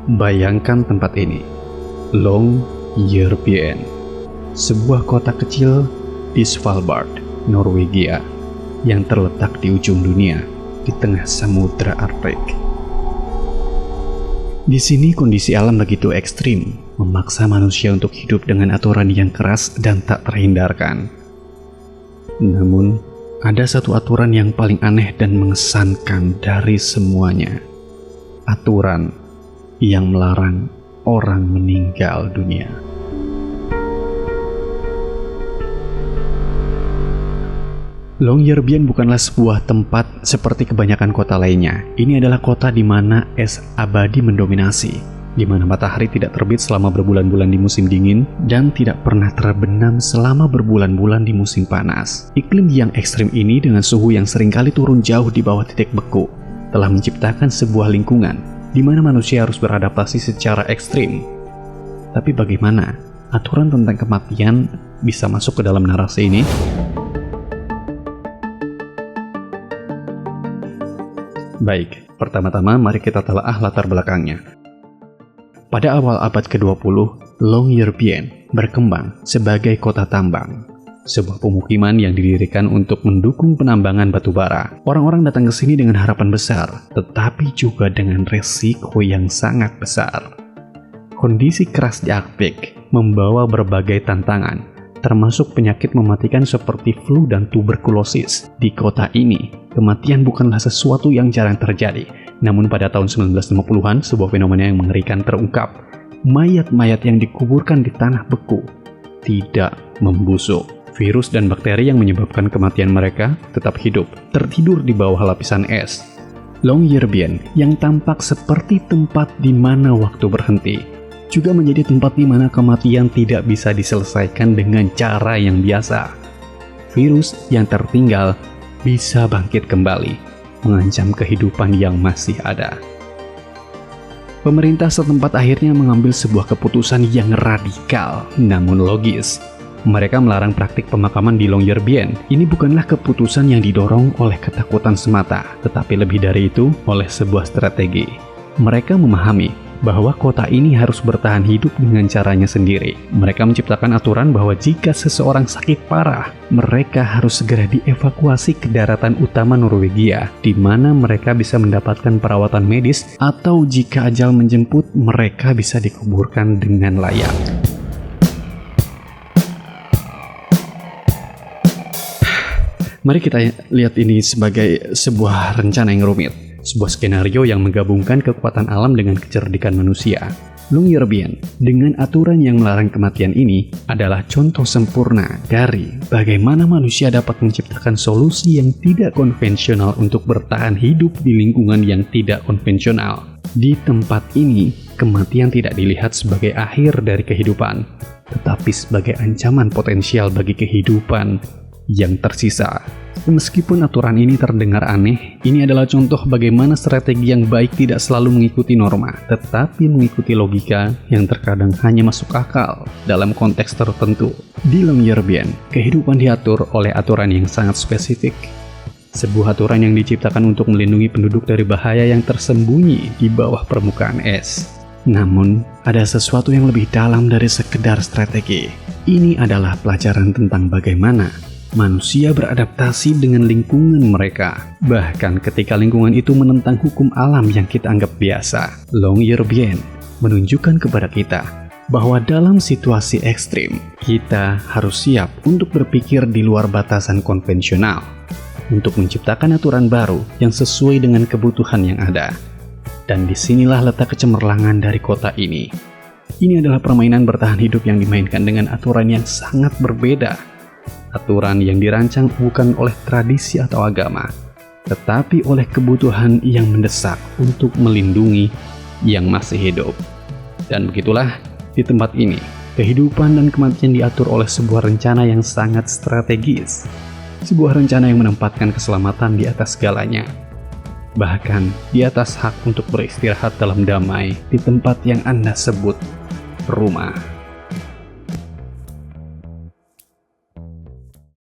Bayangkan tempat ini, Longyearbyen, sebuah kota kecil di Svalbard, Norwegia, yang terletak di ujung dunia, di tengah samudra Arktik. Di sini kondisi alam begitu ekstrim, memaksa manusia untuk hidup dengan aturan yang keras dan tak terhindarkan. Namun, ada satu aturan yang paling aneh dan mengesankan dari semuanya. Aturan yang melarang orang meninggal dunia. Longyearbyen bukanlah sebuah tempat seperti kebanyakan kota lainnya. Ini adalah kota di mana es abadi mendominasi, di mana matahari tidak terbit selama berbulan-bulan di musim dingin dan tidak pernah terbenam selama berbulan-bulan di musim panas. Iklim yang ekstrim ini dengan suhu yang seringkali turun jauh di bawah titik beku telah menciptakan sebuah lingkungan di mana manusia harus beradaptasi secara ekstrim. Tapi bagaimana aturan tentang kematian bisa masuk ke dalam narasi ini? Baik, pertama-tama mari kita telaah latar belakangnya. Pada awal abad ke-20, Longyearbyen berkembang sebagai kota tambang, sebuah pemukiman yang didirikan untuk mendukung penambangan batu bara. Orang-orang datang ke sini dengan harapan besar, tetapi juga dengan resiko yang sangat besar. Kondisi keras di Arktik membawa berbagai tantangan, termasuk penyakit mematikan seperti flu dan tuberkulosis. Di kota ini, kematian bukanlah sesuatu yang jarang terjadi. Namun pada tahun 1950-an, sebuah fenomena yang mengerikan terungkap. Mayat-mayat yang dikuburkan di tanah beku tidak membusuk. Virus dan bakteri yang menyebabkan kematian mereka tetap hidup, tertidur di bawah lapisan es. Longyearbyen yang tampak seperti tempat di mana waktu berhenti, juga menjadi tempat di mana kematian tidak bisa diselesaikan dengan cara yang biasa. Virus yang tertinggal bisa bangkit kembali, mengancam kehidupan yang masih ada. Pemerintah setempat akhirnya mengambil sebuah keputusan yang radikal namun logis. Mereka melarang praktik pemakaman di Longyearbyen. Ini bukanlah keputusan yang didorong oleh ketakutan semata, tetapi lebih dari itu oleh sebuah strategi. Mereka memahami bahwa kota ini harus bertahan hidup dengan caranya sendiri. Mereka menciptakan aturan bahwa jika seseorang sakit parah, mereka harus segera dievakuasi ke daratan utama Norwegia, di mana mereka bisa mendapatkan perawatan medis, atau jika ajal menjemput, mereka bisa dikuburkan dengan layak. Mari kita lihat ini sebagai sebuah rencana yang rumit, sebuah skenario yang menggabungkan kekuatan alam dengan kecerdikan manusia. Longyearbyen dengan aturan yang melarang kematian ini adalah contoh sempurna dari bagaimana manusia dapat menciptakan solusi yang tidak konvensional untuk bertahan hidup di lingkungan yang tidak konvensional. Di tempat ini, kematian tidak dilihat sebagai akhir dari kehidupan, tetapi sebagai ancaman potensial bagi kehidupan yang tersisa. Meskipun aturan ini terdengar aneh, ini adalah contoh bagaimana strategi yang baik tidak selalu mengikuti norma, tetapi mengikuti logika yang terkadang hanya masuk akal dalam konteks tertentu. Di Longyearbyen, kehidupan diatur oleh aturan yang sangat spesifik. Sebuah aturan yang diciptakan untuk melindungi penduduk dari bahaya yang tersembunyi di bawah permukaan es. Namun, ada sesuatu yang lebih dalam dari sekedar strategi. Ini adalah pelajaran tentang bagaimana manusia beradaptasi dengan lingkungan mereka, bahkan ketika lingkungan itu menentang hukum alam yang kita anggap biasa. Longyearbyen menunjukkan kepada kita bahwa dalam situasi ekstrim, kita harus siap untuk berpikir di luar batasan konvensional, untuk menciptakan aturan baru yang sesuai dengan kebutuhan yang ada. Dan disinilah letak kecemerlangan dari kota ini. Ini adalah permainan bertahan hidup yang dimainkan dengan aturan yang sangat berbeda. Aturan yang dirancang bukan oleh tradisi atau agama, tetapi oleh kebutuhan yang mendesak untuk melindungi yang masih hidup. Dan begitulah di tempat ini, kehidupan dan kematian diatur oleh sebuah rencana yang sangat strategis. Sebuah rencana yang menempatkan keselamatan di atas segalanya. Bahkan di atas hak untuk beristirahat dalam damai di tempat yang Anda sebut rumah.